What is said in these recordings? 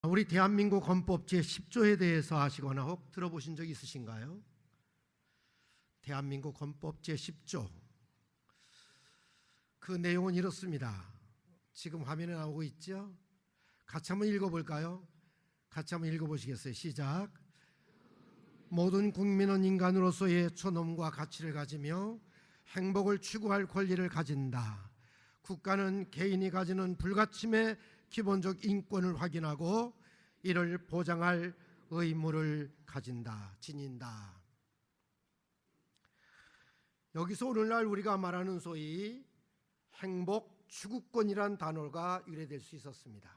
우리 대한민국 헌법 제10조에 대해서 아시거나 혹 들어보신 적 있으신가요? 대한민국 헌법 제10조. 그 내용은 이렇습니다. 지금 화면에 나오고 있죠? 같이 한번 읽어볼까요? 같이 한번 읽어보시겠어요? 시작. 모든 국민은 인간으로서의 존엄과 가치를 가지며 행복을 추구할 권리를 가진다. 국가는 개인이 가지는 불가침의 기본적 인권을 확인하고 이를 보장할 의무를 가진다, 지닌다. 여기서 오늘날 우리가 말하는 소위 행복 추구권이란 단어가 유래될 수 있었습니다.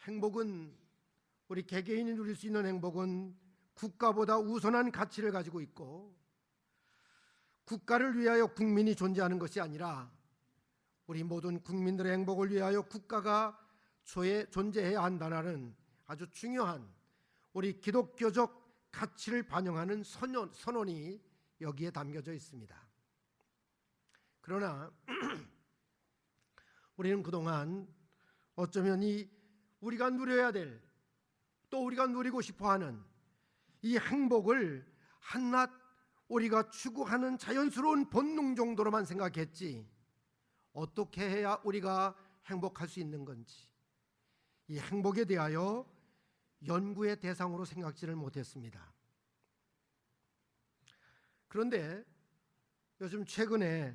행복은, 우리 개개인이 누릴 수 있는 행복은 국가보다 우선한 가치를 가지고 있고, 국가를 위하여 국민이 존재하는 것이 아니라 우리 모든 국민들의 행복을 위하여 국가가 존재해야 한다는 아주 중요한 우리 기독교적 가치를 반영하는 선언이 여기에 담겨져 있습니다. 그러나 우리는 그동안 어쩌면 우리가 누려야 될, 또 우리가 누리고 싶어하는 이 행복을 한낱 우리가 추구하는 자연스러운 본능 정도로만 생각했지, 어떻게 해야 우리가 행복할 수 있는 건지, 이 행복에 대하여 연구의 대상으로 생각지를 못했습니다. 그런데 요즘 최근에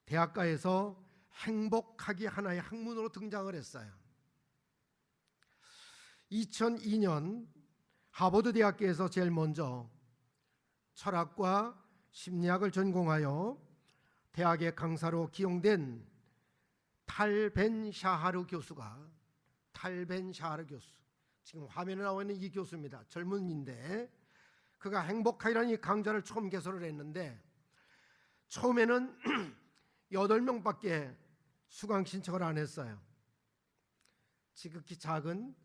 대학가에서 행복하기 하나의 학문으로 등장을 했어요. 2002년 하버드 대학교에서 제일 먼저 철학과 심리학을 전공하여 대학의 강사로 기용된 탈 벤 샤하르 교수가, 지금 화면에 나와 있는 이 교수입니다. 젊은이인데 그가 행복하이라는 이 강좌를 처음 개설을 했는데, 처음에는 8명밖에 수강 신청을 안 했어요. 지극히 작은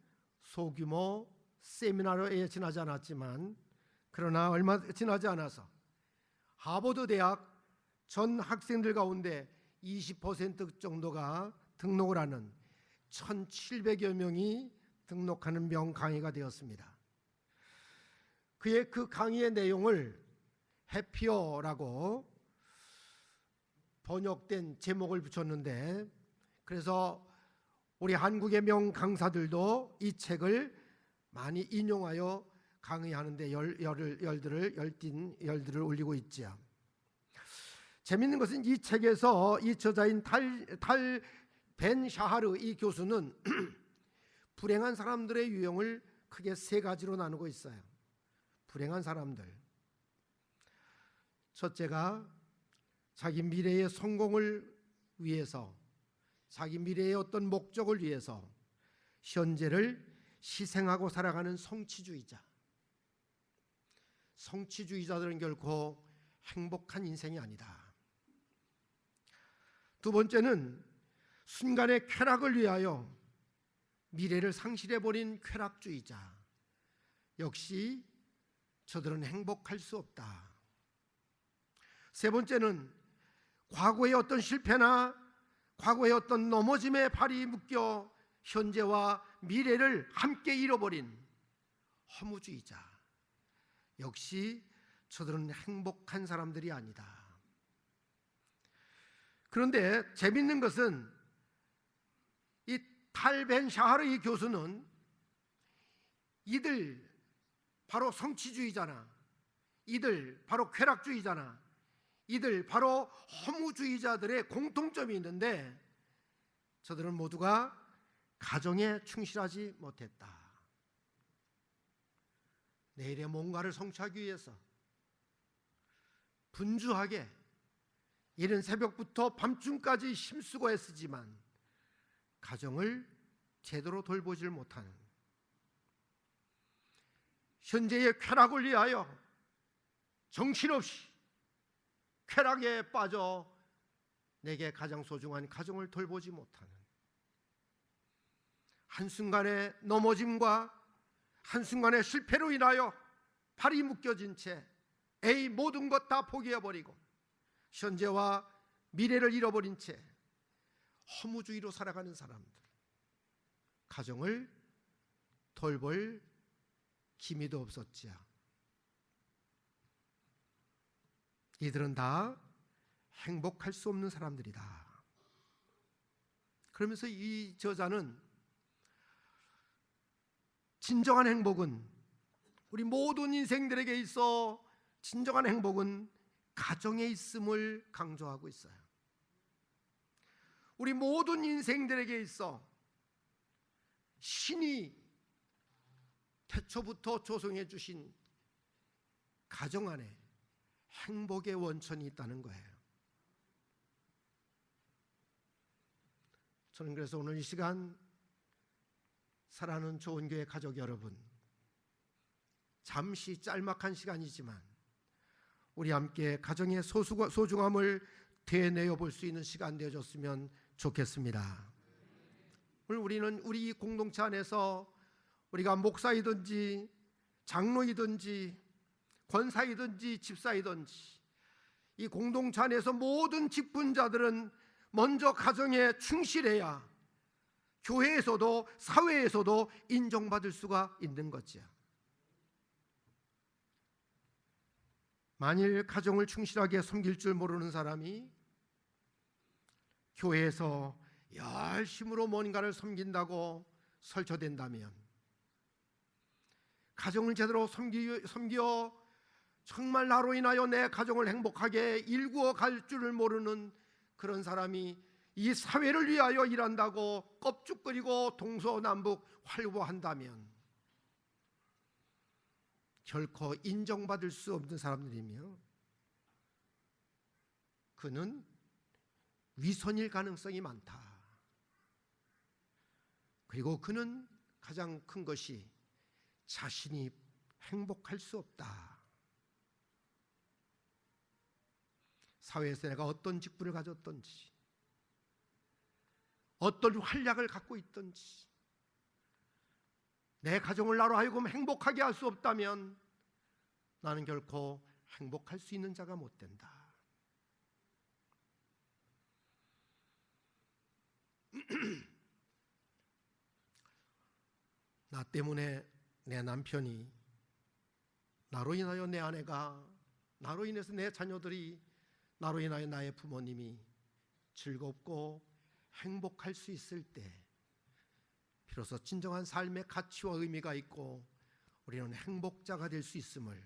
소규모 세미나로에 지나지 않았지만, 그러나 얼마 지나지 않아서 하버드 대학 전 학생들 가운데 20% 정도가 등록을 하는 1,700여 명이 등록하는 명강의가 되었습니다. 그의 그 강의의 내용을 해피어라고 번역된 제목을 붙였는데, 그래서 우리 한국의 명강사들도 이 책을 많이 인용하여 강의하는데 열들을 올리고 있죠. 재밌는 것은 이 책에서 이 저자인 탈 벤 샤하르 이 교수는 불행한 사람들의 유형을 크게 3가지로 나누고 있어요. 불행한 사람들, 첫째가 자기 미래의 성공을 위해서, 자기 미래의 어떤 목적을 위해서 현재를 희생하고 살아가는 성취주의자들은 결코 행복한 인생이 아니다. 두 번째는 순간의 쾌락을 위하여 미래를 상실해버린 쾌락주의자. 역시 저들은 행복할 수 없다. 세 번째는 과거의 어떤 실패나 과거의 어떤 넘어짐에 발이 묶여 현재와 미래를 함께 잃어버린 허무주의자. 역시 저들은 행복한 사람들이 아니다. 그런데 재밌는 것은 이 탈 벤 샤하르 이 교수는 이들 바로 성취주의자나, 이들 바로 쾌락주의자나, 이들 바로 허무주의자들의 공통점이 있는데, 저들은 모두가 가정에 충실하지 못했다. 내일의 뭔가를 성취하기 위해서 분주하게 이른 새벽부터 밤중까지 힘쓰고 애쓰지만 가정을 제대로 돌보질 못하는, 현재의 쾌락을 위하여 정신없이 쾌락에 빠져 내게 가장 소중한 가정을 돌보지 못하는, 한순간의 넘어짐과 한순간의 실패로 인하여 발이 묶여진 채 모든 것 다 포기해버리고 현재와 미래를 잃어버린 채 허무주의로 살아가는 사람들. 가정을 돌볼 기미도 없었지요. 이들은 다 행복할 수 없는 사람들이다. 그러면서 이 저자는 진정한 행복은, 우리 모든 인생들에게 있어 진정한 행복은 가정에 있음을 강조하고 있어요. 우리 모든 인생들에게 있어 신이 태초부터 조성해 주신 가정 안에 행복의 원천이 있다는 거예요. 저는 그래서 오늘 이 시간 사랑하는 좋은 교회 가족 여러분, 잠시 짤막한 시간이지만 우리 함께 가정의 소중함을 되뇌어 볼 수 있는 시간 되어줬으면 좋겠습니다. 오늘 우리는 우리 공동체 안에서 우리가 목사이든지 장로이든지 권사이든지 집사이든지 이 공동체 안에서 모든 직분자들은 먼저 가정에 충실해야 교회에서도 사회에서도 인정받을 수가 있는 거지요. 만일 가정을 충실하게 섬길 줄 모르는 사람이 교회에서 열심으로 뭔가를 섬긴다고 설쳐된다면, 가정을 제대로 섬겨 정말 나로 인하여 내 가정을 행복하게 일구어 갈 줄을 모르는 그런 사람이 이 사회를 위하여 일한다고 껍죽거리고 동서남북 활보한다면 결코 인정받을 수 없는 사람들이며 그는 위선일 가능성이 많다. 그리고 그는 가장 큰 것이 자신이 행복할 수 없다. 사회에서 내가 어떤 직분을 가졌든지 어떤 활약을 갖고 있든지 내 가정을 나로 하여금 행복하게 할 수 없다면 나는 결코 행복할 수 있는 자가 못 된다. 나 때문에 내 남편이, 나로 인하여 내 아내가, 나로 인해서 내 자녀들이, 나로 인하여 나의 부모님이 즐겁고 행복할 수 있을 때 비로소 진정한 삶의 가치와 의미가 있고 우리는 행복자가 될 수 있음을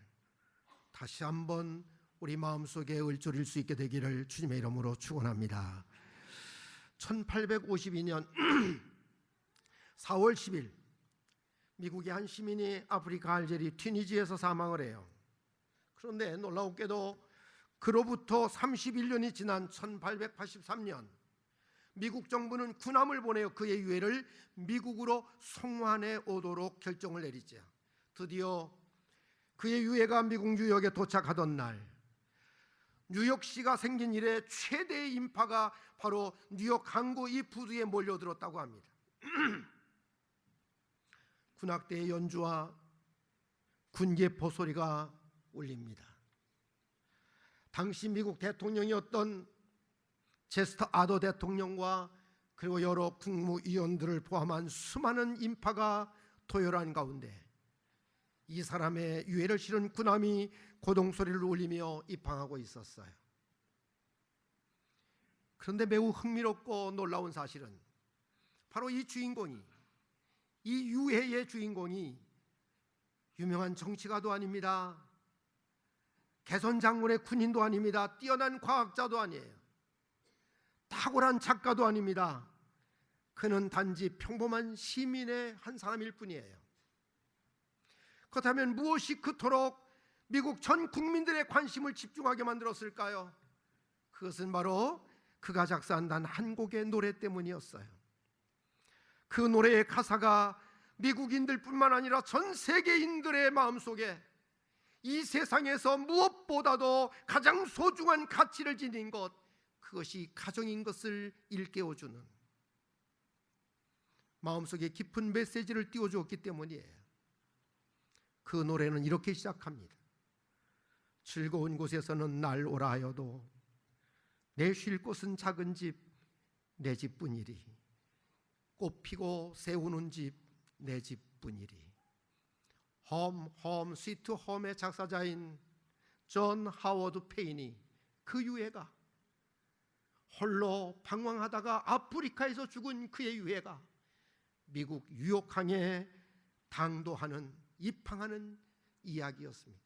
다시 한번 우리 마음속에 을조릴 수 있게 되기를 주님의 이름으로 축원합니다. 1852년 4월 10일 미국의 한 시민이 아프리카 알제리 튀니지에서 사망을 해요. 그런데 놀라웠게도 그로부터 31년이 지난 1883년 미국 정부는 군함을 보내어 그의 유해를 미국으로 송환해 오도록 결정을 내리죠. 드디어 그의 유해가 미국 뉴욕에 도착하던 날, 뉴욕시가 생긴 이래 최대의 인파가 바로 뉴욕 항구 이 부두에 몰려들었다고 합니다. 군악대의 연주와 군계포 소리가 울립니다. 당시 미국 대통령이었던 제스터 아더 대통령과 그리고 여러 국무위원들을 포함한 수많은 인파가 도열한 가운데 이 사람의 유해를 실은 군함이 고동소리를 울리며 입항하고 있었어요. 그런데 매우 흥미롭고 놀라운 사실은 바로 이 주인공이, 이 유해의 주인공이 유명한 정치가도 아닙니다. 개선 장군의 군인도 아닙니다. 뛰어난 과학자도 아니에요. 탁월한 작가도 아닙니다. 그는 단지 평범한 시민의 한 사람일 뿐이에요. 그렇다면 무엇이 그토록 미국 전 국민들의 관심을 집중하게 만들었을까요? 그것은 바로 그가 작사한 단 한 곡의 노래 때문이었어요. 그 노래의 가사가 미국인들뿐만 아니라 전 세계인들의 마음속에 이 세상에서 무엇보다도 가장 소중한 가치를 지닌 것, 그것이 가정인 것을 일깨워주는 마음속에 깊은 메시지를 띄워주었기 때문이에요. 그 노래는 이렇게 시작합니다. 즐거운 곳에서는 날 오라 하여도 내 쉴 곳은 작은 집, 내 집뿐이리. 꽃 피고 세우는 집 내 집뿐이리. 홈 스위트 홈의 작사자인 존 하워드 페인이 그 유해가, 홀로 방황하다가 아프리카에서 죽은 그의 유해가 미국 뉴욕항에 당도하는, 입항하는 이야기였습니다.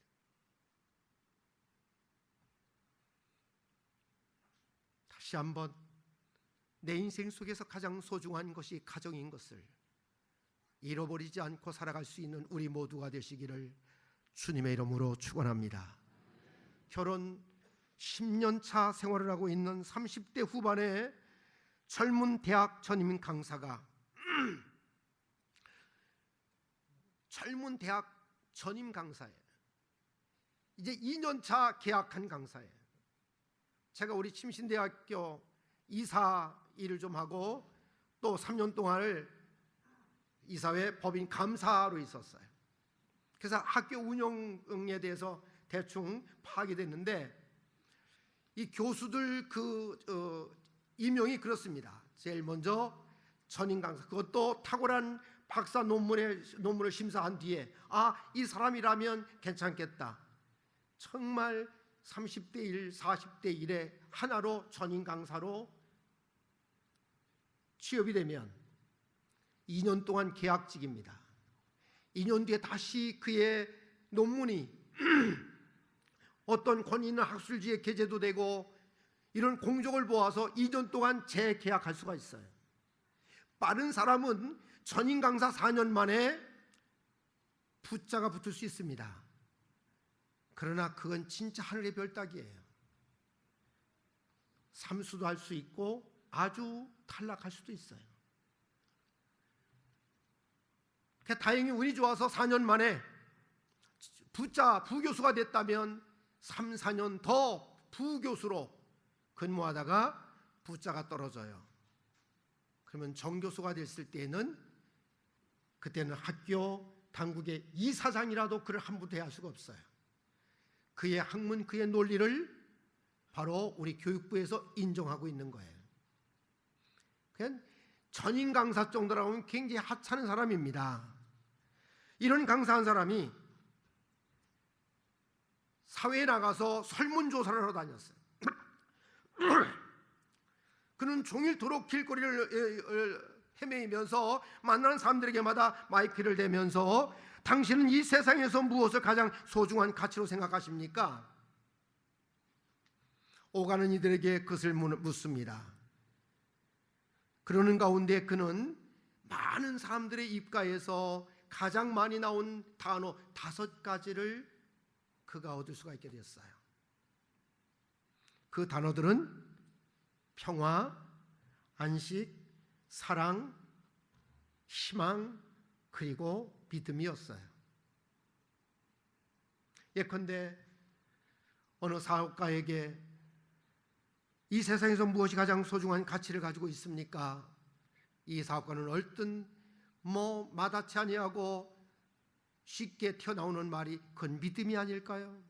다시 한번 내 인생 속에서 가장 소중한 것이 가정인 것을 잃어버리지 않고 살아갈 수 있는 우리 모두가 되시기를 주님의 이름으로 축원합니다. 결혼 10년 차 생활을 하고 있는 30대 후반의 젊은 대학 전임 강사가 젊은 대학 전임 강사예요. 이제 2년 차 개학한 강사예요. 제가 우리 침신대학교 이사 일을 좀 하고 또 3년 동안을 이사회 법인 감사로 있었어요. 그래서 학교 운영에 대해서 대충 파악이 됐는데, 이 교수들 임용이 그렇습니다. 제일 먼저 전임 강사, 그것도 탁월한 박사 논문을 심사한 뒤에 이 사람이라면 괜찮겠다. 정말 30대 1, 40대 1에 하나로 전임 강사로 취업이 되면 2년 동안 계약직입니다. 2년 뒤에 다시 그의 논문이 어떤 권위 있는 학술지에 게재도 되고 이런 공적을 보아서 2년 동안 재계약할 수가 있어요. 빠른 사람은 전임 강사 4년 만에 부자가 붙을 수 있습니다. 그러나 그건 진짜 하늘의 별 따기예요. 삼수도 할 수 있고 아주 탈락할 수도 있어요. 다행히 운이 좋아서 4년 만에 부교수가 됐다면 3, 4년 더 부교수로 근무하다가 부자가 떨어져요. 그러면 정교수가 됐을 때는 그때는 학교 당국의 이사장이라도 그를 함부로 대할 수가 없어요. 그의 학문, 그의 논리를 바로 우리 교육부에서 인정하고 있는 거예요. 그냥 전임 강사 정도라고 하면 굉장히 하찮은 사람입니다. 이런 강사한 사람이 사회에 나가서 설문조사를 하러 다녔어요. 그는 종일토록 길거리를 헤매면서 만나는 사람들에게마다 마이크를 대면서 당신은 이 세상에서 무엇을 가장 소중한 가치로 생각하십니까? 오가는 이들에게 그것을 묻습니다. 그러는 가운데 그는 많은 사람들의 입가에서 가장 많이 나온 단어 5가지를 그가 얻을 수가 있게 되었어요. 그 단어들은 평화, 안식, 사랑, 희망, 그리고 믿음이었어요. 예컨대 어느 사업가에게 이 세상에서 무엇이 가장 소중한 가치를 가지고 있습니까? 이 사업가는 얼뜬 마다치 아니하고 쉽게 튀어나오는 말이 그건 믿음이 아닐까요?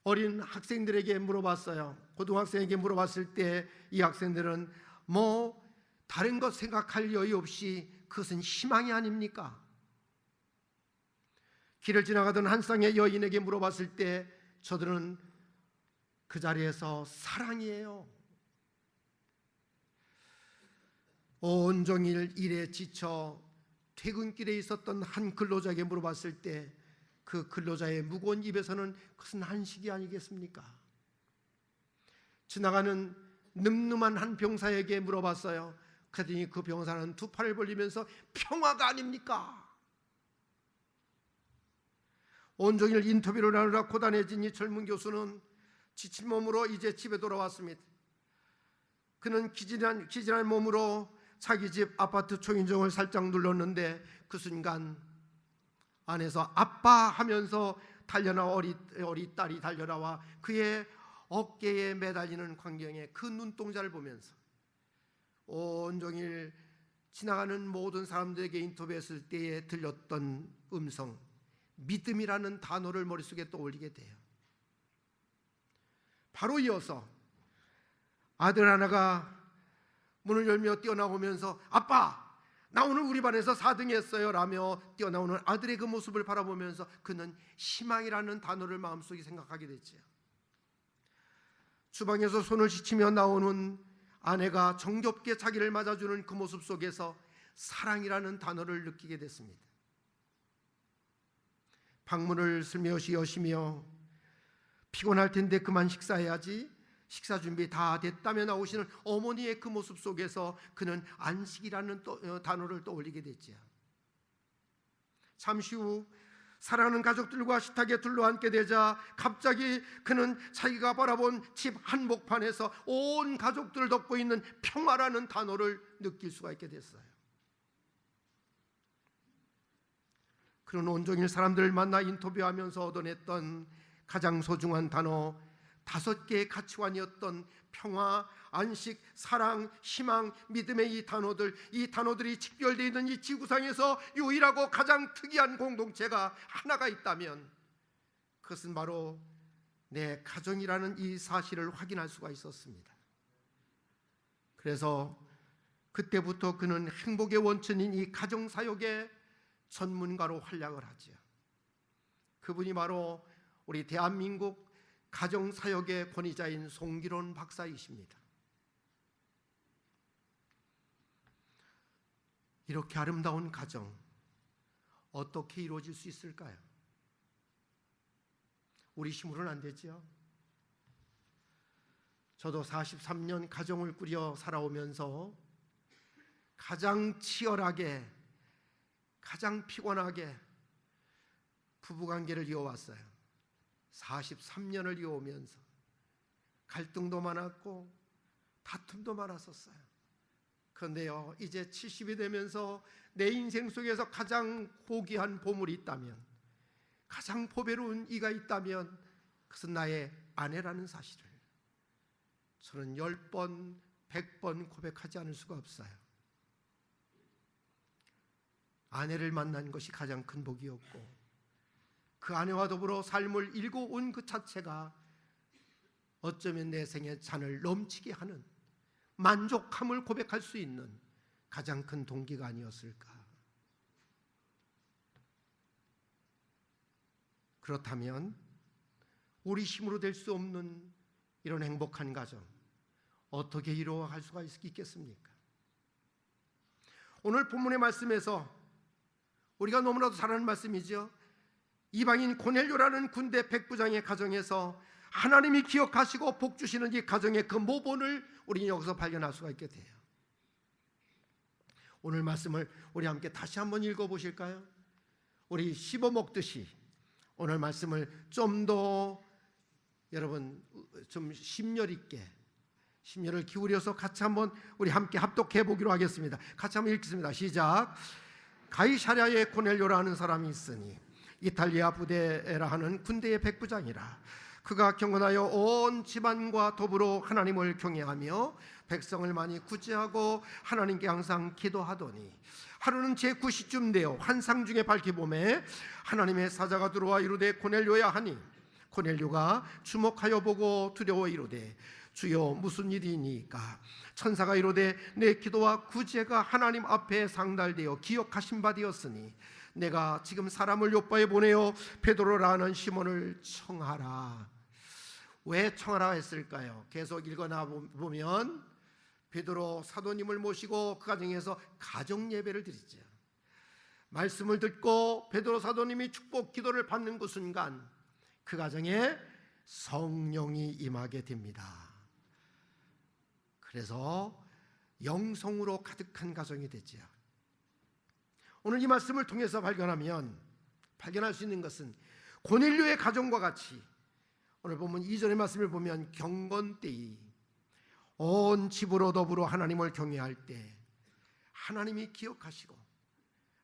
어린 학생들에게 물어봤어요. 고등학생에게 물어봤을 때 이 학생들은 다른 것 생각할 여유 없이 그것은 희망이 아닙니까? 길을 지나가던 한 쌍의 여인에게 물어봤을 때 저들은 그 자리에서 사랑이에요. 온종일 일에 지쳐 퇴근길에 있었던 한 근로자에게 물어봤을 때 그 근로자의 무거운 입에서는 그것은 한식이 아니겠습니까? 지나가는 늠름한 한 병사에게 물어봤어요. 그랬더니 그 병사는 두 팔을 벌리면서 평화가 아닙니까? 온종일 인터뷰를 하느라 고단해진 이 젊은 교수는 지친 몸으로 이제 집에 돌아왔습니다. 그는 기진한 몸으로 자기 집 아파트 초인종을 살짝 눌렀는데 그 순간 안에서 아빠 하면서 달려나와 어리 딸이 달려나와 그의 어깨에 매달리는 광경에 그 눈동자를 보면서 온종일 지나가는 모든 사람들에게 인터뷰했을 때에 들렸던 음성, 믿음이라는 단어를 머릿속에 떠올리게 돼요. 바로 이어서 아들 하나가 문을 열며 뛰어나오면서 아빠, 나 오늘 우리 반에서 4등 했어요 라며 뛰어나오는 아들의 그 모습을 바라보면서 그는 희망이라는 단어를 마음속에 생각하게 됐지요. 주방에서 손을 씻으며 나오는 아내가 정겹게 자기를 맞아주는 그 모습 속에서 사랑이라는 단어를 느끼게 됐습니다. 방문을 슬며시 여시며 피곤할 텐데 그만 식사해야지, 식사 준비 다 됐다며 나오시는 어머니의 그 모습 속에서 그는 안식이라는 단어를 떠올리게 됐지요. 잠시 후 사랑하는 가족들과 식탁에 둘러앉게 되자 갑자기 그는 자기가 바라본 집 한복판에서 온 가족들을 덮고 있는 평화라는 단어를 느낄 수가 있게 됐어요. 그는 온종일 사람들을 만나 인터뷰하면서 얻어냈던 가장 소중한 단어 5개의 가치관이었던 평화, 안식, 사랑, 희망, 믿음의 이 단어들이 직결되어 있는 이 지구상에서 유일하고 가장 특이한 공동체가 하나가 있다면 그것은 바로 내 가정이라는 이 사실을 확인할 수가 있었습니다. 그래서 그때부터 그는 행복의 원천인 이 가정사역의 전문가로 활약을 하죠. 그분이 바로 우리 대한민국 가정사역의 권위자인 송기론 박사이십니다. 이렇게 아름다운 가정 어떻게 이루어질 수 있을까요? 우리 힘으로는 안 되죠. 저도 43년 가정을 꾸려 살아오면서 가장 치열하게, 가장 피곤하게 부부관계를 이어왔어요. 43년을 이어오면서 갈등도 많았고 다툼도 많았었어요. 그런데요, 이제 70이 되면서 내 인생 속에서 가장 고귀한 보물이 있다면, 가장 보배로운 이가 있다면 그것은 나의 아내라는 사실을 저는 10번, 100번 고백하지 않을 수가 없어요. 아내를 만난 것이 가장 큰 복이었고 그 아내와 더불어 삶을 일고 온 그 자체가 어쩌면 내 생의 잔을 넘치게 하는 만족함을 고백할 수 있는 가장 큰 동기가 아니었을까. 그렇다면 우리 힘으로 될 수 없는 이런 행복한 가정 어떻게 이루어갈 수가 있겠습니까? 오늘 본문의 말씀에서 우리가 너무나도 잘 아는 말씀이죠. 이방인 고넬료라는 군대 백부장의 가정에서 하나님이 기억하시고 복 주시는 이 가정의 그 모본을 우리는 여기서 발견할 수가 있게 돼요. 오늘 말씀을 우리 함께 다시 한번 읽어보실까요? 우리 씹어 먹듯이 오늘 말씀을 좀 더 여러분 좀 심려 있게, 심려를 기울여서 같이 한번 우리 함께 합독해 보기로 하겠습니다. 같이 한번 읽겠습니다. 시작. 가이사랴에 고넬료라는 사람이 있으니 이탈리아 부대라 하는 군대의 백부장이라. 그가 경건하여 온 집안과 더불어 하나님을 경외하며 백성을 많이 구제하고 하나님께 항상 기도하더니 하루는 제9시쯤 되어 환상 중에 밝히 보매 하나님의 사자가 들어와 이르되 고넬료야 하니 고넬료가 주목하여 보고 두려워 이르되 주여 무슨 일이니까? 천사가 이르되 내 기도와 구제가 하나님 앞에 상달되어 기억하신 바 되었으니 내가 지금 사람을 요바에 보내어 베드로라는 시몬을 청하라. 왜 청하라 했을까요? 계속 읽어나 보면 베드로 사도님을 모시고 그 가정에서 가정 예배를 드리죠. 말씀을 듣고 베드로 사도님이 축복 기도를 받는 그 순간 그 가정에 성령이 임하게 됩니다. 그래서 영성으로 가득한 가정이 되죠. 오늘 이 말씀을 통해서 발견할 수 있는 것은 고넬료의 가정과 같이 오늘 보면 이전의 말씀을 보면 경건되이 온 집으로 더불어 하나님을 경외할 때 하나님이 기억하시고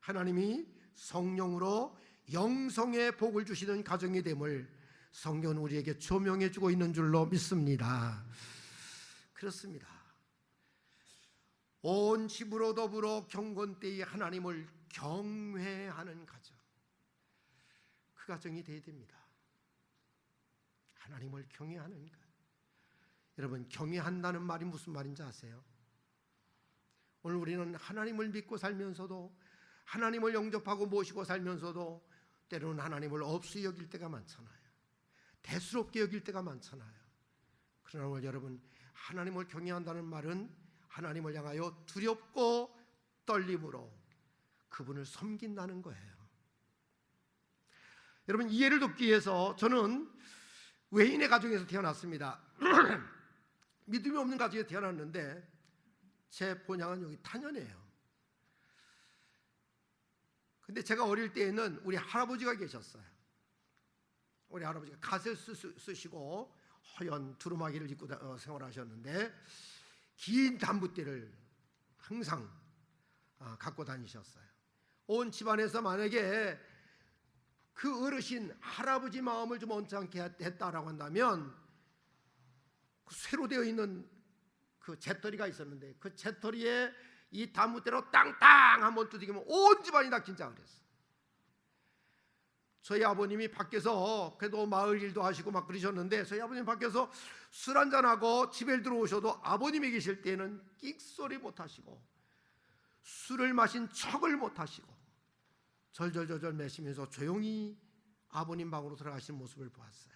하나님이 성령으로 영성의 복을 주시는 가정이 됨을 성경은 우리에게 조명해 주고 있는 줄로 믿습니다. 그렇습니다. 온 집으로 더불어 경건되이 하나님을 경외하는 가정, 그 가정이 되어야 됩니다. 하나님을 경외하는 것, 여러분, 경외한다는 말이 무슨 말인지 아세요? 오늘 우리는 하나님을 믿고 살면서도, 하나님을 영접하고 모시고 살면서도 때로는 하나님을 없이 여길 때가 많잖아요. 대수롭게 여길 때가 많잖아요. 그러나 오늘 여러분, 하나님을 경외한다는 말은 하나님을 향하여 두렵고 떨림으로 그분을 섬긴다는 거예요. 여러분, 이해를 돕기 위해서 저는 외인의 가정에서 태어났습니다. 믿음이 없는 가정에 태어났는데 제 본향은 여기 탄현이에요. 근데 제가 어릴 때에는 우리 할아버지가 계셨어요. 우리 할아버지가 갓을 쓰시고 허연 두루마기를 입고 생활하셨는데 긴 단부대를 항상 갖고 다니셨어요. 온 집안에서 만약에 그 어르신 할아버지 마음을 좀 언짢게 했다라고 한다면 그 쇠로 되어 있는 그 재떨이가 있었는데 그 재떨이에 이 단무대로 땅땅 한번 두드리면 온 집안이 다 긴장을 했어요. 저희 아버님이 밖에서 그래도 마을 일도 하시고 막 그러셨는데 저희 아버님 밖에서 술 한잔하고 집에 들어오셔도 아버님이 계실 때는 끽소리 못하시고 술을 마신 척을 못하시고 절절절절 매시면서 조용히 아버님 방으로 들어가시는 모습을 보았어요.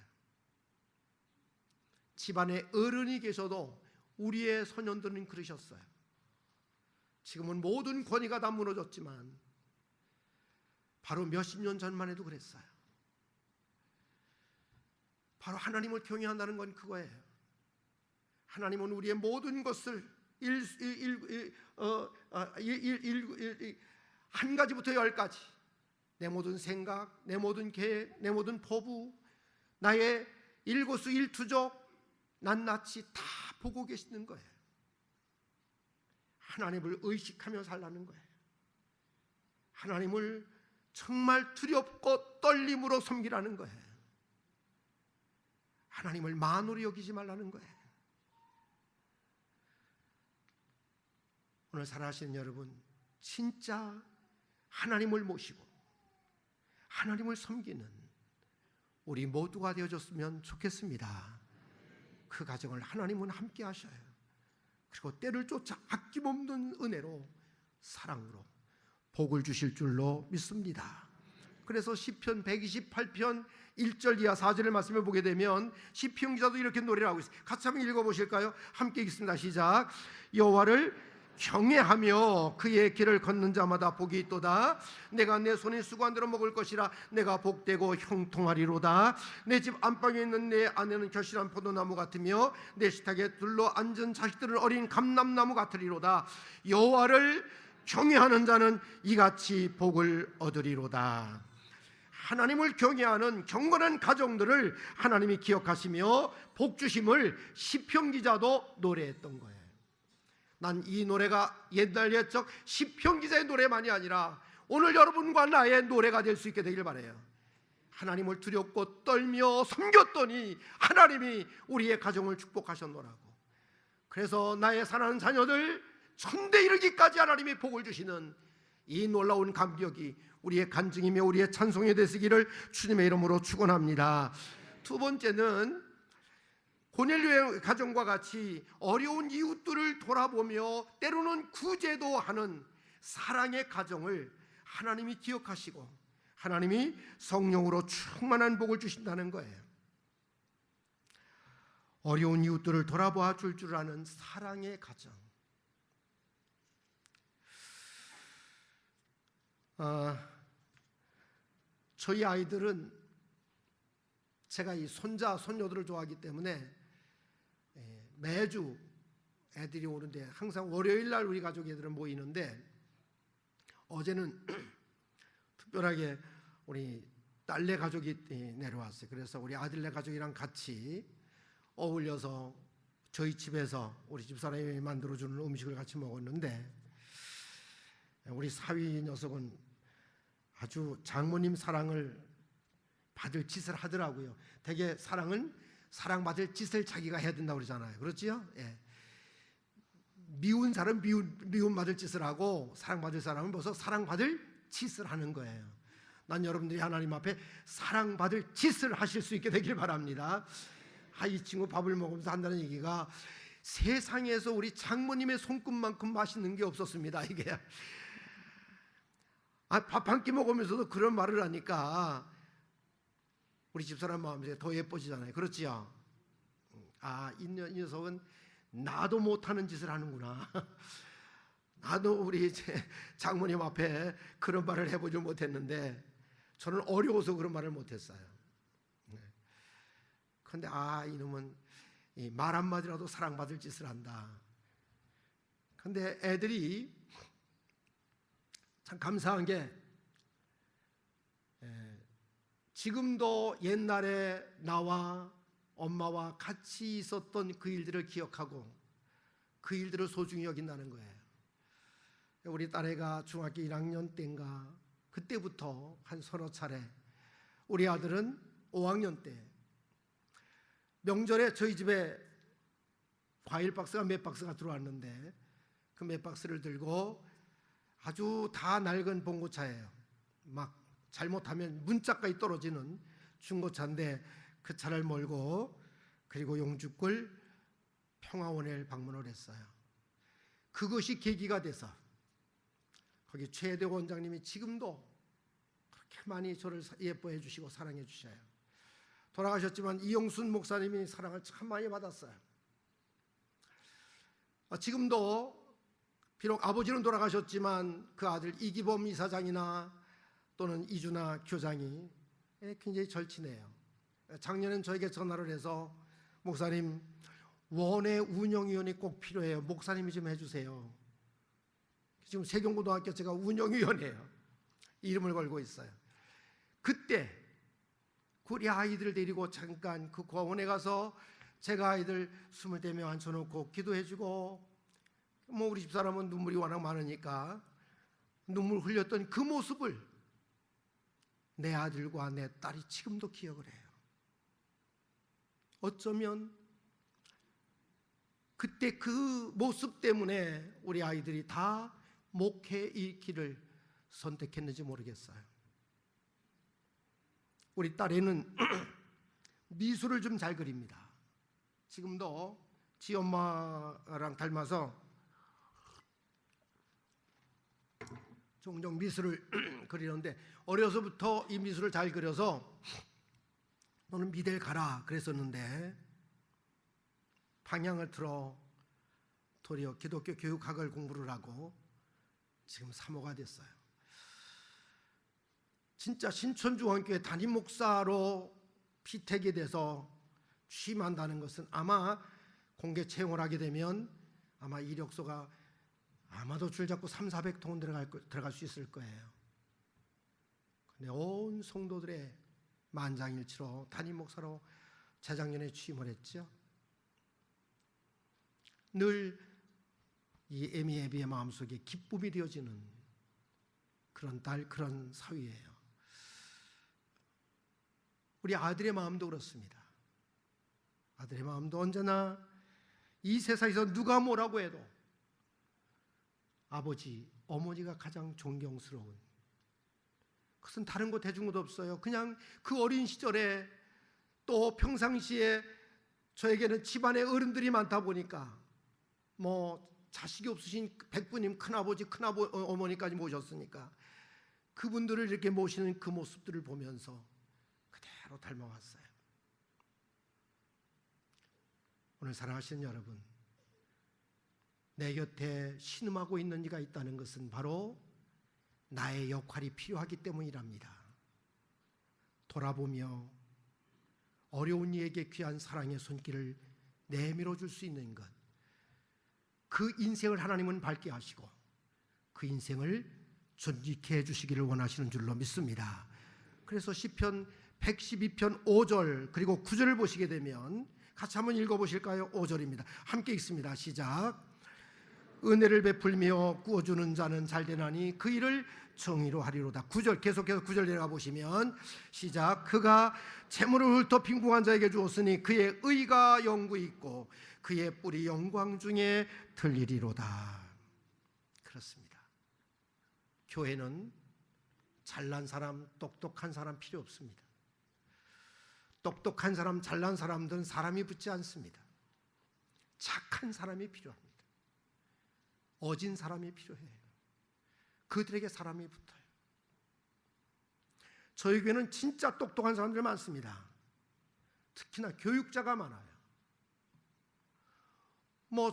집안에 어른이 계셔도 우리의 소년들은 그러셨어요. 지금은 모든 권위가 다 무너졌지만 바로 몇십 년 전만 해도 그랬어요. 바로 하나님을 경외한다는 건 그거예요. 하나님은 우리의 모든 것을 한 가지부터 10가지, 내 모든 생각, 내 모든 계획, 내 모든 포부, 나의 일거수일투족 낱낱이 다 보고 계시는 거예요. 하나님을 의식하며 살라는 거예요. 하나님을 정말 두렵고 떨림으로 섬기라는 거예요. 하나님을 만으로 여기지 말라는 거예요. 오늘 살아가시는 여러분, 진짜 하나님을 모시고 하나님을 섬기는 우리 모두가 되어줬으면 좋겠습니다. 그 가정을 하나님은 함께 하셔요. 그리고 때를 쫓아 아낌없는 은혜로 사랑으로 복을 주실 줄로 믿습니다. 그래서 시편 128편 1절 이하 4절의 말씀을 보게 되면 시편 기자도 이렇게 노래를 하고 있어요. 같이 한번 읽어보실까요? 함께 읽습니다. 시작. 여호와를 경외하며 그의 길을 걷는 자마다 복이 있도다. 내가 내 손에 수고한 대로 먹을 것이라. 내가 복되고 형통하리로다. 내 집 안방에 있는 내 아내는 결실한 포도나무 같으며 내 식탁에 둘러 앉은 자식들은 어린 감람나무 같으리로다. 여호와를 경외하는 자는 이같이 복을 얻으리로다. 하나님을 경외하는 경건한 가정들을 하나님이 기억하시며 복 주심을 시편 기자도 노래했던 거예요. 난 이 노래가 옛날 옛적 시편 기자의 노래만이 아니라 오늘 여러분과 나의 노래가 될 수 있게 되길 바라요. 하나님을 두렵고 떨며 섬겼더니 하나님이 우리의 가정을 축복하셨노라고. 그래서 나의 사랑하는 자녀들 천대 이르기까지 하나님이 복을 주시는 이 놀라운 감격이 우리의 간증이며 우리의 찬송이 되시기를 주님의 이름으로 축원합니다. 두 번째는 고넬료의 가정과 같이 어려운 이웃들을 돌아보며 때로는 구제도 하는 사랑의 가정을 하나님이 기억하시고 하나님이 성령으로 충만한 복을 주신다는 거예요. 어려운 이웃들을 돌아봐 줄 아는 사랑의 가정. 저희 아이들은 제가 이 손자, 손녀들을 좋아하기 때문에 매주 애들이 오는데 항상 월요일 날 우리 가족 애들은 모이는데 어제는 특별하게 우리 딸네 가족이 내려왔어요. 그래서 우리 아들네 가족이랑 같이 어울려서 저희 집에서 우리 집사람이 만들어주는 음식을 같이 먹었는데 우리 사위 녀석은 아주 장모님 사랑을 받을 짓을 하더라고요. 되게 사랑은 사랑받을 짓을 자기가 해야 된다고 그러잖아요. 그렇지요? 예. 미운 사람 미움 받을 짓을 하고 사랑받을 사람은 벌써 사랑받을 짓을 하는 거예요. 난 여러분들이 하나님 앞에 사랑받을 짓을 하실 수 있게 되길 바랍니다. 이 친구 밥을 먹으면서 한다는 얘기가 세상에서 우리 장모님의 손끝만큼 맛있는 게 없었습니다. 이게 밥 한 끼 먹으면서도 그런 말을 하니까 우리 집사람 마음이 더 예뻐지잖아요. 그렇지요? 이 녀석은 나도 못하는 짓을 하는구나. 나도 우리 장모님 앞에 그런 말을 해보지 못했는데 저는 어려워서 그런 말을 못했어요. 그런데 이놈은 말 한마디라도 사랑받을 짓을 한다. 그런데 애들이 참 감사한 게 지금도 옛날에 나와 엄마와 같이 있었던 그 일들을 기억하고 그 일들을 소중히 여긴다는 거예요. 우리 딸애가 중학교 1학년 때인가 그때부터 한 서너 차례, 우리 아들은 5학년 때 명절에 저희 집에 과일 박스가 몇 박스가 들어왔는데 그 몇 박스를 들고 아주 다 낡은 봉고차예요. 막 잘못하면 문짝까지 떨어지는 중고차인데 그 차를 몰고 그리고 용주굴 평화원을 방문을 했어요. 그것이 계기가 돼서 거기 최대 원장님이 지금도 그렇게 많이 저를 예뻐해 주시고 사랑해 주셔요. 돌아가셨지만 이용순 목사님이 사랑을 참 많이 받았어요. 지금도 비록 아버지는 돌아가셨지만 그 아들 이기범 이사장이나 또는 이준하 교장이 굉장히 절친해요. 작년엔 저에게 전화를 해서 목사님, 원외 운영위원이 꼭 필요해요. 목사님이 좀 해주세요. 지금 세경고등학교 제가 운영위원이에요. 이름을 걸고 있어요. 그때 우리 아이들을 데리고 잠깐 그 고원에 가서 제가 아이들 20명 앉혀놓고 기도해주고 우리 집사람은 눈물이 워낙 많으니까 눈물 흘렸던 그 모습을 내 아들과 내 딸이 지금도 기억을 해요. 어쩌면 그때 그 모습 때문에 우리 아이들이 다 목회의 길을 선택했는지 모르겠어요. 우리 딸애는 미술을 좀 잘 그립니다. 지금도 지 엄마랑 닮아서 종종 미술을 그리는데 어려서부터 이 미술을 잘 그려서 너는 미대를 가라 그랬었는데 방향을 틀어 도리어 기독교 교육학을 공부를 하고 지금 사모가 됐어요. 진짜 신천중앙교회 담임 목사로 피택이 돼서 취임한다는 것은 아마 공개 채용을 하게 되면 아마 이력서가 아마도 줄잡고 300~400통은 들어갈 수 있을 거예요. 근데 온 성도들의 만장일치로 담임 목사로 재작년에 취임을 했죠. 늘 이 에미 애비의 마음속에 기쁨이 되어지는 그런 딸, 그런 사위예요. 우리 아들의 마음도 그렇습니다. 아들의 마음도 언제나 이 세상에서 누가 뭐라고 해도 아버지, 어머니가 가장 존경스러운, 그것은 다른 것 대중 것 없어요. 그냥 그 어린 시절에 또 평상시에 저에게는 집안에 어른들이 많다 보니까 자식이 없으신 백부님, 큰아버지, 어머니까지 모셨으니까 그분들을 이렇게 모시는 그 모습들을 보면서 그대로 닮아왔어요. 오늘 사랑하시는 여러분, 내 곁에 신음하고 있는 이가 있다는 것은 바로 나의 역할이 필요하기 때문이랍니다. 돌아보며 어려운 이에게 귀한 사랑의 손길을 내밀어 줄 수 있는 것, 그 인생을 하나님은 밝게 하시고 그 인생을 존귀케 해주시기를 원하시는 줄로 믿습니다. 그래서 시편 112편 5절 그리고 9절을 보시게 되면 같이 한번 읽어보실까요? 5절입니다. 함께 읽습니다. 시작. 은혜를 베풀며 구워주는 자는 잘되나니 그 일을 정의로 하리로다. 9절 계속해서 9절 내려가 보시면 시작. 그가 재물을 훑어 빈궁한 자에게 주었으니 그의 의가 영구히 있고 그의 뿔이 영광 중에 들리리로다. 그렇습니다. 교회는 잘난 사람, 똑똑한 사람 필요 없습니다. 똑똑한 사람, 잘난 사람들은 사람이 붙지 않습니다. 착한 사람이 필요합니다. 어진 사람이 필요해요. 그들에게 사람이 붙어요. 저희 교회는 진짜 똑똑한 사람들 많습니다. 특히나 교육자가 많아요.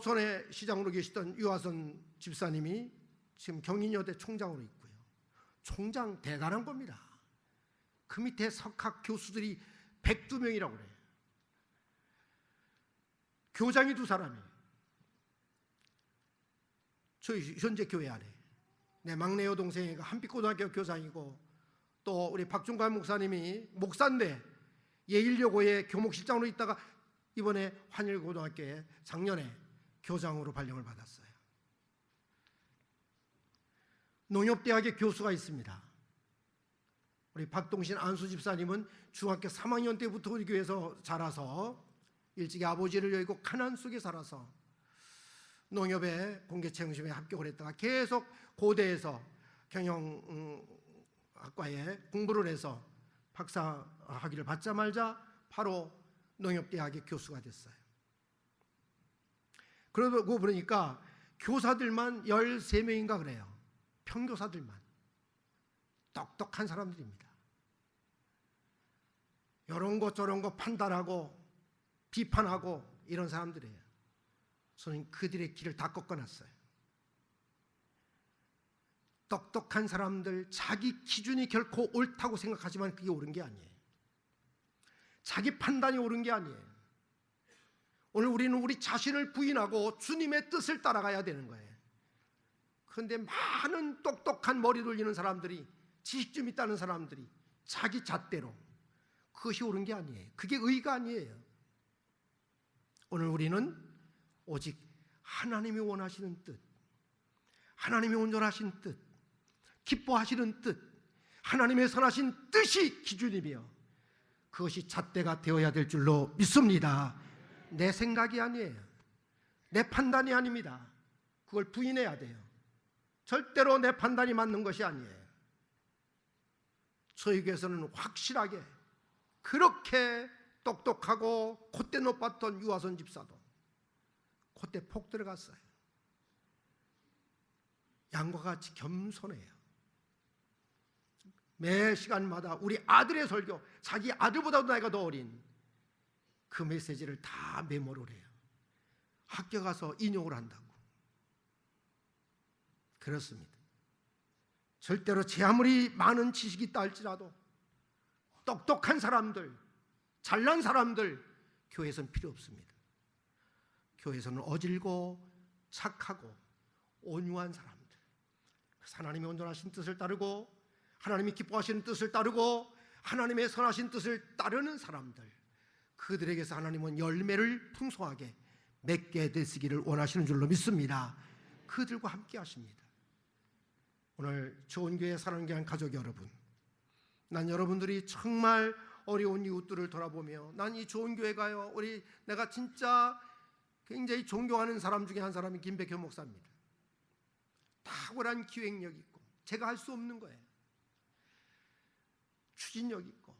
전에 시장으로 계시던 유아선 집사님이 지금 경인여대 총장으로 있고요. 총장 대단한 겁니다. 그 밑에 석학 교수들이 102명이라고 그래요. 교장이 2사람이에요. 저희 현재 교회 안에 내 막내 여동생이 한빛고등학교 교장이고, 또 우리 박중관 목사님이 목사인데 예일여고의 교목실장으로 있다가 이번에 환일고등학교에 작년에 교장으로 발령을 받았어요. 농협대학의 교수가 있습니다. 우리 박동신 안수 집사님은 중학교 3학년 때부터 우리 교회에서 자라서 일찍이 아버지를 여의고 가난 속에 살아서 농협의 공개채용시험에 합격을 했다가 계속 고대에서 경영학과에 공부를 해서 박사 학위를 받자마자 바로 농협대학의 교수가 됐어요. 그러고 보니까 교사들만 13명인가 그래요. 평교사들만. 똑똑한 사람들입니다. 이런 것 저런 거 판단하고 비판하고 이런 사람들이에요. 저는 그들의 길을 다 꺾어놨어요. 똑똑한 사람들, 자기 기준이 결코 옳다고 생각하지만 그게 옳은 게 아니에요. 자기 판단이 옳은 게 아니에요. 오늘 우리는 우리 자신을 부인하고 주님의 뜻을 따라가야 되는 거예요. 그런데 많은 똑똑한 머리 돌리는 사람들이, 지식 좀 있다는 사람들이 자기 잣대로, 그것이 옳은 게 아니에요. 그게 의가 아니에요. 오늘 우리는 오직 하나님이 원하시는 뜻, 하나님이 온전하신 뜻, 기뻐하시는 뜻, 하나님의 선하신 뜻이 기준이며 그것이 잣대가 되어야 될 줄로 믿습니다. 내 생각이 아니에요. 내 판단이 아닙니다. 그걸 부인해야 돼요. 절대로 내 판단이 맞는 것이 아니에요. 저희 교회에서는 확실하게 그렇게 똑똑하고 콧대 높았던 유아선 집사도 콧대 폭 들어갔어요. 양과 같이 겸손해요. 매 시간마다 우리 아들의 설교, 자기 아들보다도 나이가 더 어린 그 메시지를 다 메모를 해요. 학교 가서 인용을 한다고. 그렇습니다. 절대로 제 아무리 많은 지식이 있다 할지라도 똑똑한 사람들, 잘난 사람들 교회에서는 필요 없습니다. 교회에서는 어질고 착하고 온유한 사람들, 하나님의 온전하신 뜻을 따르고 하나님이 기뻐하시는 뜻을 따르고 하나님의 선하신 뜻을 따르는 사람들, 그들에게서 하나님은 열매를 풍성하게 맺게 되시기를 원하시는 줄로 믿습니다. 그들과 함께 하십니다. 오늘 좋은 교회 사랑하는 교회 가족 여러분, 난 여러분들이 정말 어려운 이웃들을 돌아보며 난 이 좋은 교회 가요. 내가 진짜 굉장히 존경하는 사람 중에 한 사람이 김백현 목사입니다. 탁월한 기획력 있고 제가 할 수 없는 거예요. 추진력 있고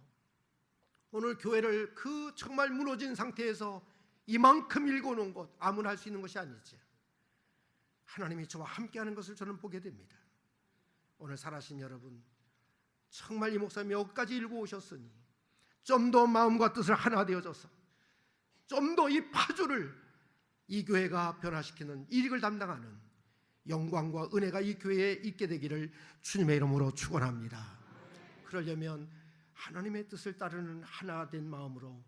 오늘 교회를 그 정말 무너진 상태에서 이만큼 일궈놓은 것 아무나 할 수 있는 것이 아니죠. 하나님이 저와 함께하는 것을 저는 보게 됩니다. 오늘 살아신 여러분, 정말 이 목사님이 여기까지 일궈오셨으니 좀 더 마음과 뜻을 하나 되어져서 좀 더 이 파주를 이 교회가 변화시키는 일익을 담당하는 영광과 은혜가 이 교회에 있게 되기를 주님의 이름으로 축원합니다. 그러려면 하나님의 뜻을 따르는 하나 된 마음으로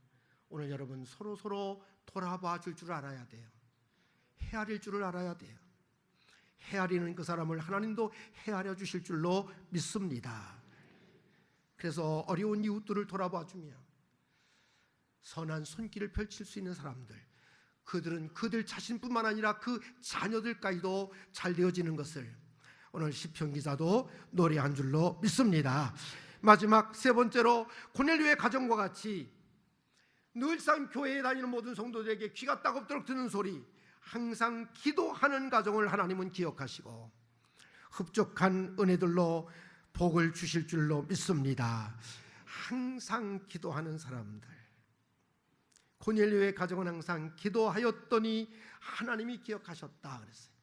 오늘 여러분 서로 돌아봐 줄 줄 알아야 돼요. 헤아릴 줄을 알아야 돼요. 헤아리는 그 사람을 하나님도 헤아려 주실 줄로 믿습니다. 그래서 어려운 이웃들을 돌아봐 주며 선한 손길을 펼칠 수 있는 사람들, 그들은 그들 자신뿐만 아니라 그 자녀들까지도 잘 되어지는 것을 오늘 시편 기자도 노래한 줄로 믿습니다. 마지막 세 번째로 고넬료의 가정과 같이 늘상 교회에 다니는 모든 성도들에게 귀가 따갑도록 듣는 소리, 항상 기도하는 가정을 하나님은 기억하시고 흡족한 은혜들로 복을 주실 줄로 믿습니다. 항상 기도하는 사람들, 고넬료의 가정은 항상 기도하였더니 하나님이 기억하셨다 그랬어요.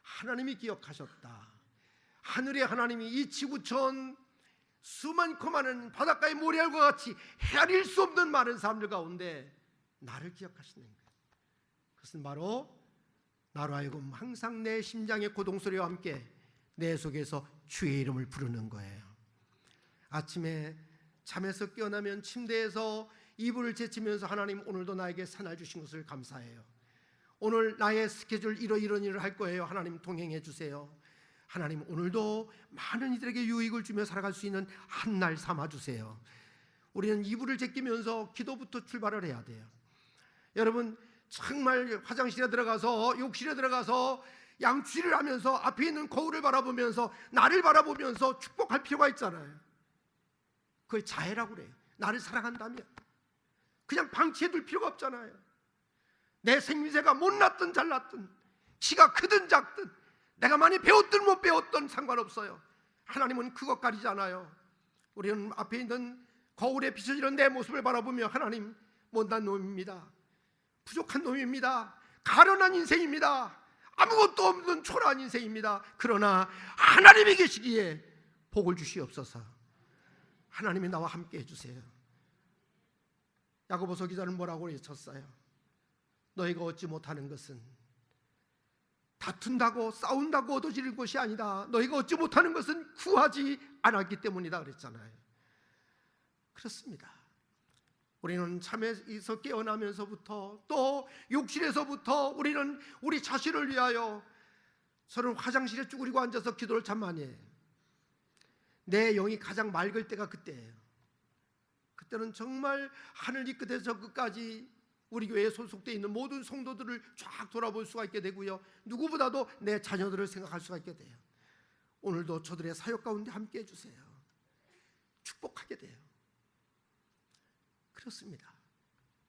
하나님이 기억하셨다. 하늘의 하나님이 이 지구촌 수많고 많은 바닷가의 모래알과 같이 헤아릴 수 없는 많은 사람들 가운데 나를 기억하시는 거예요. 그것은 바로 나로 하여금 항상 내 심장의 고동소리와 함께 내 속에서 주의 이름을 부르는 거예요. 아침에 잠에서 깨어나면 침대에서 이불을 제치면서 하나님, 오늘도 나에게 산을 주신 것을 감사해요. 오늘 나의 스케줄 이런 일을 할 거예요. 하나님 동행해 주세요. 하나님, 오늘도 많은 이들에게 유익을 주며 살아갈 수 있는 한 날 삼아 주세요. 우리는 이불을 제끼면서 기도부터 출발을 해야 돼요. 여러분, 정말 화장실에 들어가서, 욕실에 들어가서 양치를 하면서 앞에 있는 거울을 바라보면서 나를 바라보면서 축복할 필요가 있잖아요. 그걸 자해라고 그래요. 나를 사랑한다면 그냥 방치해둘 필요가 없잖아요. 내 생김새가 못났든 잘났든, 키가 크든 작든, 내가 많이 배웠든 못 배웠든 상관없어요. 하나님은 그것 가리잖아요. 우리는 앞에 있는 거울에 비춰지는 내 모습을 바라보며, 하나님, 못난 놈입니다. 부족한 놈입니다. 가련한 인생입니다. 아무것도 없는 초라한 인생입니다. 그러나 하나님이 계시기에 복을 주시옵소서. 하나님이 나와 함께 해주세요. 야고보서 기자는 뭐라고 외쳤어요? 너희가 얻지 못하는 것은 다툰다고 싸운다고 얻어지는 것이 아니다. 너희가 얻지 못하는 것은 구하지 않았기 때문이다 그랬잖아요. 그렇습니다. 우리는 잠에서 깨어나면서부터 또 욕실에서부터 우리는 우리 자신을 위하여, 저는 화장실에 쭈그리고 앉아서 기도를 참 많이 해요. 내 영이 가장 맑을 때가 그때예요. 그때는 정말 하늘 이 끝에서 저 끝까지 우리 교회에 소속되어 있는 모든 성도들을 쫙 돌아볼 수가 있게 되고요, 누구보다도 내 자녀들을 생각할 수가 있게 돼요. 오늘도 저들의 사역 가운데 함께 해주세요. 축복하게 돼요. 그렇습니다.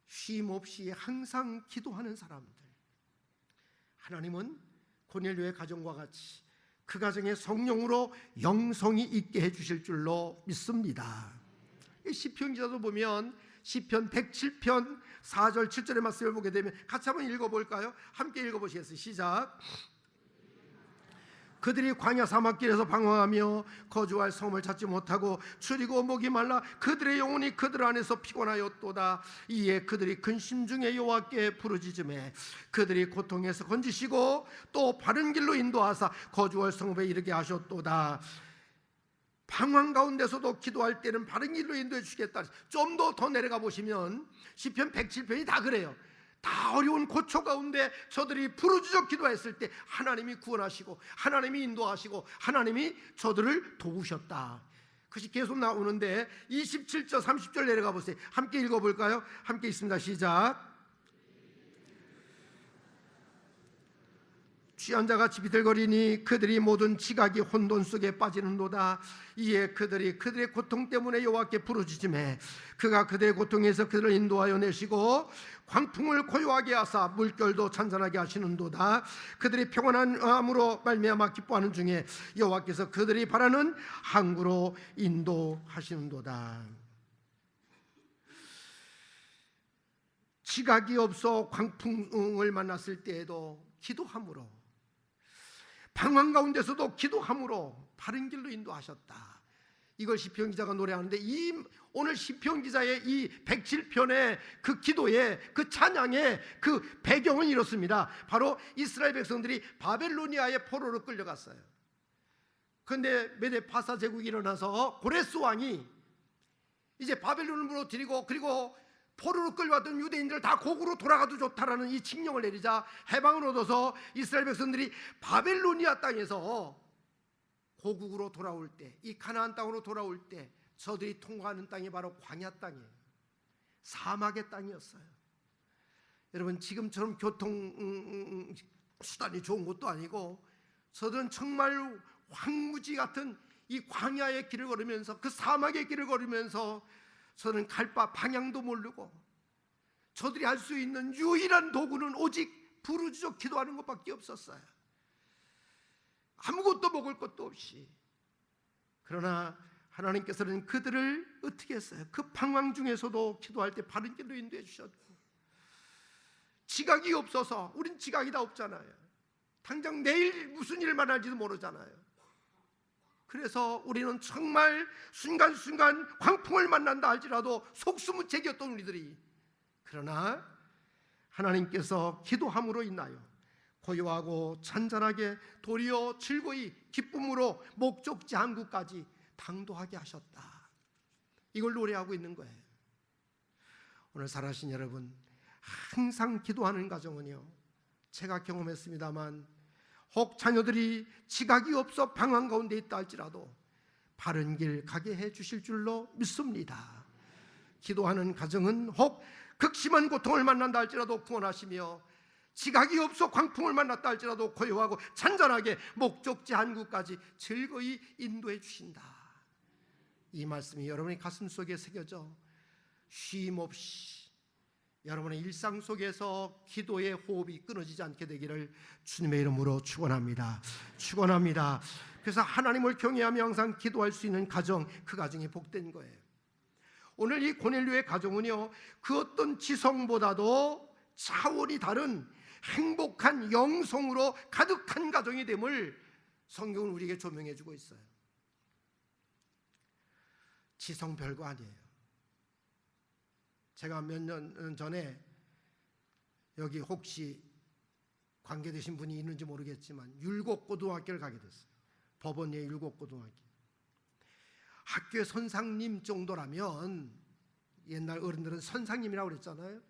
쉼 없이 항상 기도하는 사람들, 하나님은 고넬료의 가정과 같이 그 가정에 성령으로 영성이 있게 해주실 줄로 믿습니다. 시편 기자도 보면 시편 107편 4절 7절의 말씀을 보게 되면 같이 한번 읽어볼까요? 함께 읽어보시겠어요? 시작. 그들이 광야 사막길에서 방황하며 거주할 성을 찾지 못하고 추리고 목이 말라 그들의 영혼이 그들 안에서 피곤하였도다. 이에 그들이 근심 중에 여호와께 부르짖으매 그들이 고통에서 건지시고 또 바른 길로 인도하사 거주할 성읍에 이르게 하셨도다. 방황 가운데서도 기도할 때는 바른 길로 인도해 주시겠다. 좀 더 내려가 보시면 시편 107편이 다 그래요. 다 어려운 고초 가운데 저들이 부르짖어 기도했을 때 하나님이 구원하시고 하나님이 인도하시고 하나님이 저들을 도우셨다. 그것이 계속 나오는데 27절 30절 내려가 보세요. 함께 읽어볼까요? 함께 있습니다. 시작. 취한 자같이 비틀거리니 그들이 모든 지각이 혼돈 속에 빠지는도다. 이에 그들이 그들의 고통 때문에 여호와께 부르짖으매 그가 그들의 고통에서 그들을 인도하여 내시고 광풍을 고요하게 하사 물결도 잔잔하게 하시는도다. 그들이 평안함으로 말미암아 기뻐하는 중에 여호와께서 그들이 바라는 항구로 인도하시는도다. 지각이 없어 광풍을 만났을 때에도 기도함으로, 방황 가운데서도 기도함으로 바른 길로 인도하셨다. 이걸 시편 기자가 노래하는데, 오늘 시편 기자의 이 107편의 그 기도의 그 찬양의 그 배경은 이렇습니다. 바로 이스라엘 백성들이 바벨로니아의 포로로 끌려갔어요. 그런데 메데 파사 제국이 일어나서 고레스 왕이 이제 바벨론을 무너뜨리고 그리고 포로로 끌려왔던 유대인들을 다 고국으로 돌아가도 좋다라는 이 칙령을 내리자 해방을 얻어서 이스라엘 백성들이 바벨로니아 땅에서 고국으로 돌아올 때, 이 가나안 땅으로 돌아올 때 저들이 통과하는 땅이 바로 광야 땅이에요. 사막의 땅이었어요. 여러분, 지금처럼 교통 수단이 좋은 것도 아니고 저들은 정말 황무지 같은 이 광야의 길을 걸으면서, 그 사막의 길을 걸으면서 저는 갈 바 방향도 모르고, 저들이 할 수 있는 유일한 도구는 오직 부르짖어 기도하는 것밖에 없었어요. 아무것도 먹을 것도 없이. 그러나 하나님께서는 그들을 어떻게 했어요? 그 방황 중에서도 기도할 때 바른 길로 인도해 주셨고, 지각이 없어서, 우린 지각이 다 없잖아요. 당장 내일 무슨 일을 만날지도 모르잖아요. 그래서 우리는 정말 순간순간 광풍을 만난다 할지라도 속수무책이었던 우리들이, 그러나 하나님께서 기도함으로 인하여 고요하고 잔잔하게 도리어 즐거이 기쁨으로 목적지 항구까지 당도하게 하셨다. 이걸 노래하고 있는 거예요. 오늘 살아신 여러분, 항상 기도하는 가정은요, 제가 경험했습니다만 혹 자녀들이 지각이 없어 방황 가운데 있다 할지라도 바른 길 가게 해 주실 줄로 믿습니다. 기도하는 가정은 혹 극심한 고통을 만난다 할지라도 구원하시며, 지각이 없어 광풍을 만났다 할지라도 고요하고 잔잔하게 목적지 항구까지 즐거이 인도해 주신다. 이 말씀이 여러분의 가슴 속에 새겨져 쉼 없이 여러분의 일상 속에서 기도의 호흡이 끊어지지 않게 되기를 주님의 이름으로 축원합니다. 축원합니다. 그래서 하나님을 경외하며 항상 기도할 수 있는 가정, 그 가정이 복된 거예요. 오늘 이 고넬료의 가정은요, 그 어떤 지성보다도 차원이 다른 행복한 영성으로 가득한 가정이 됨을 성경은 우리에게 조명해 주고 있어요. 지성 별거 아니에요. 제가 몇 년 전에 여기 혹시 관계되신 분이 있는지 모르겠지만 율곡고등학교를 가게 됐어요. 법원의 율곡고등학교. 학교의 선상님 정도라면, 옛날 어른들은 선상님이라고 그랬잖아요.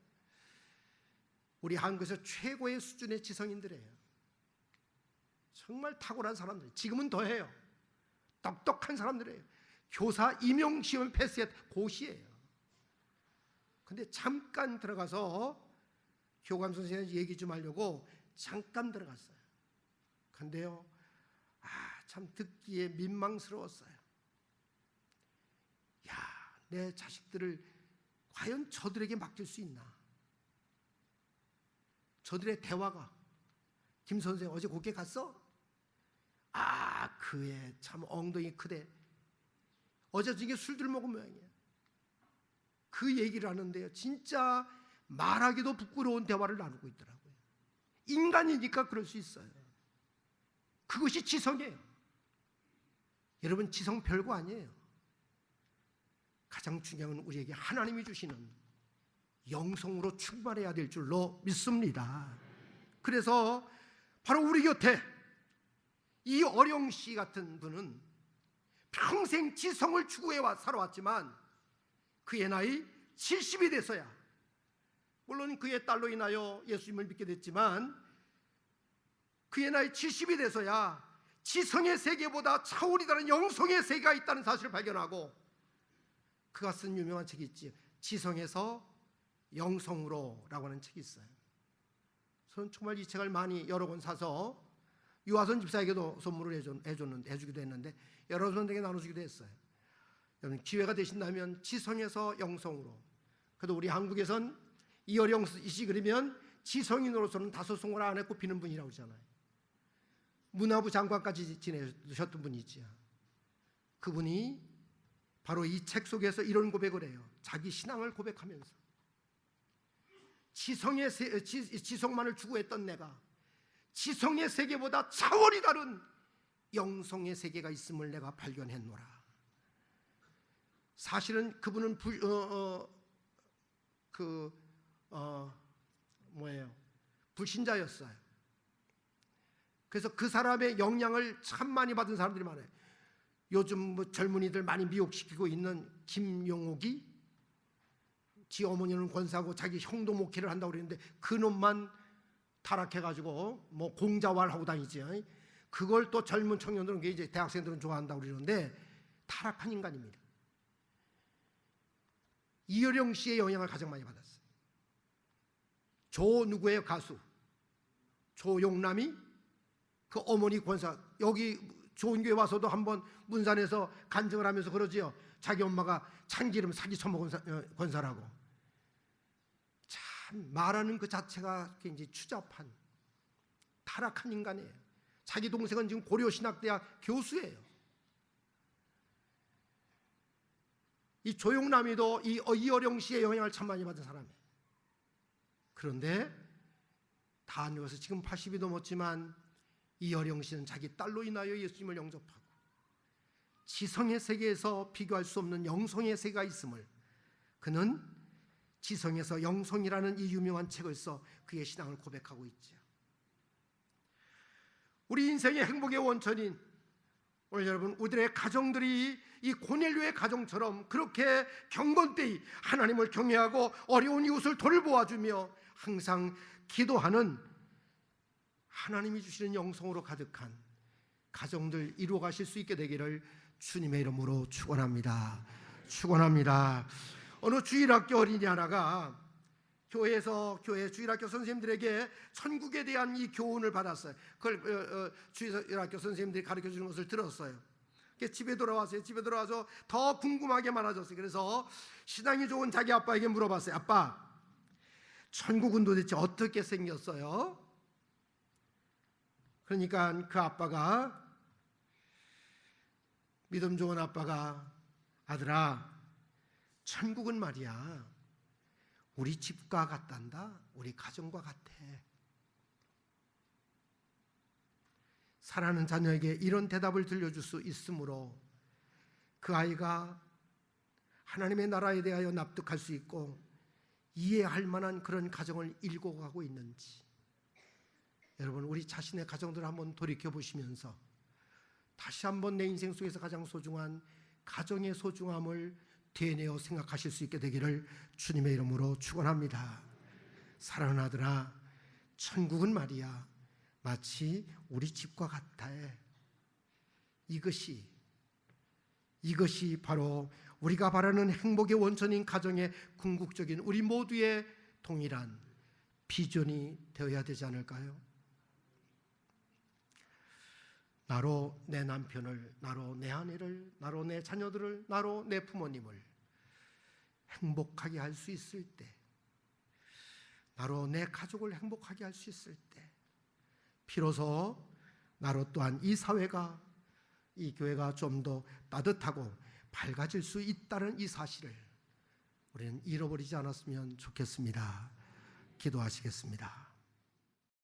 우리 한국에서 최고의 수준의 지성인들이에요. 정말 탁월한 사람들, 지금은 더해요. 똑똑한 사람들이에요. 교사 임용시험 패스했 고시예요. 근데 잠깐 들어가서 교감 선생님 얘기 좀 하려고 잠깐 들어갔어요. 근데요, 참 듣기에 민망스러웠어요. 야, 내 자식들을 과연 저들에게 맡길 수 있나? 저들의 대화가, 김 선생 어제 곱게 갔어? 그애 참 엉덩이 크대. 어제 저녁에 술들 먹은 모양이야. 그 얘기를 하는데요, 진짜 말하기도 부끄러운 대화를 나누고 있더라고요. 인간이니까 그럴 수 있어요. 그것이 지성이에요. 여러분, 지성 별거 아니에요. 가장 중요한 건 우리에게 하나님이 주시는 영성으로 충만해야 될 줄로 믿습니다. 그래서 바로 우리 곁에 이 어령 씨 같은 분은 평생 지성을 추구해 살아왔지만 그의 나이 70이 돼서야, 물론 그의 딸로 인하여 예수님을 믿게 됐지만 그의 나이 70이 돼서야 지성의 세계보다 차원이 다른 영성의 세계가 있다는 사실을 발견하고, 그가 쓴 유명한 책이 있지, 지성에서 영성으로 라고 하는 책이 있어요. 저는 정말 이 책을 많이 여러 권 사서 유아선 집사에게도 선물을 해주기도 했는데 여러 분에게 나눠주기도 했어요. 여러분, 기회가 되신다면 지성에서 영성으로. 그래도 우리 한국에선 이어령 씨 그러면 지성인으로서는 다섯 손가락 안에 꼽히는 분이라고 그러잖아요. 문화부 장관까지 지내셨던 분이지요. 그분이 바로 이 책 속에서 이런 고백을 해요. 자기 신앙을 고백하면서 지성만을 추구했던 내가 지성의 세계보다 차원이 다른 영성의 세계가 있음을 내가 발견했노라. 사실은 그분은 불신자였어요. 그래서 그 사람의 영향을 참 많이 받은 사람들이 많아요. 요즘 젊은이들 많이 미혹시키고 있는 김용옥이, 지 어머니는 권사고 자기 형도 목회를 한다고 그랬는데 그놈만 타락해가지고 공자화를 하고 다니지. 그걸 또 젊은 청년들은, 이제 대학생들은 좋아한다고 그러는데 타락한 인간입니다. 이어령 씨의 영향을 가장 많이 받았어요. 조 누구의 가수 조용남이 그 어머니 권사, 여기 좋은 교회 와서도 한번 문산에서 간증을 하면서 그러지요. 자기 엄마가 참기름 사기 처먹은 권사라고. 참 말하는 그 자체가 굉장히 추잡한 타락한 인간이에요. 자기 동생은 지금 고려신학대학 교수예요. 이 조용남이도 이 이어령 씨의 영향을 참 많이 받은 사람이에요. 그런데 다 늙어서 지금 80이 넘었지만 이여령 씨는 자기 딸로 인하여 예수님을 영접하고 지성의 세계에서 비교할 수 없는 영성의 세계가 있음을, 그는 지성에서 영성이라는 이 유명한 책을 써 그의 신앙을 고백하고 있죠. 우리 인생의 행복의 원천인 오늘 여러분, 우리들의 가정들이 이 고넬료의 가정처럼 그렇게 경건되이 하나님을 경외하고 어려운 이웃을 돌보아주며 항상 기도하는, 하나님이 주시는 영성으로 가득한 가정들 이루어 가실 수 있게 되기를 주님의 이름으로 축원합니다. 축원합니다. 어느 주일학교 어린이 하나가 교회 주일학교 선생님들에게 천국에 대한 이 교훈을 받았어요. 그걸 주일학교 선생님들이 가르쳐 주는 것을 들었어요. 집에 돌아와서 더 궁금하게 많아졌어요. 그래서 신앙이 좋은 자기 아빠에게 물어봤어요. 아빠, 천국은 도대체 어떻게 생겼어요? 그러니까 그 아빠가, 믿음 좋은 아빠가, 아들아, 천국은 말이야 우리 집과 같단다. 우리 가정과 같아. 사랑하는 자녀에게 이런 대답을 들려줄 수 있으므로 그 아이가 하나님의 나라에 대하여 납득할 수 있고 이해할 만한 그런 가정을 일궈가고 있는지, 여러분, 우리 자신의 가정들을 한번 돌이켜보시면서 다시 한번 내 인생 속에서 가장 소중한 가정의 소중함을 되뇌어 생각하실 수 있게 되기를 주님의 이름으로 축원합니다. 사랑하는 아들아, 천국은 말이야 마치 우리 집과 같아. 이것이 바로 우리가 바라는 행복의 원천인 가정의 궁극적인 우리 모두의 동일한 비전이 되어야 되지 않을까요? 나로 내 남편을, 나로 내 아내를, 나로 내 자녀들을, 나로 내 부모님을 행복하게 할 수 있을 때, 나로 내 가족을 행복하게 할 수 있을 때, 비로소 나로 또한 이 사회가, 이 교회가 좀 더 따뜻하고 밝아질 수 있다는 이 사실을 우리는 잃어버리지 않았으면 좋겠습니다. 기도하시겠습니다.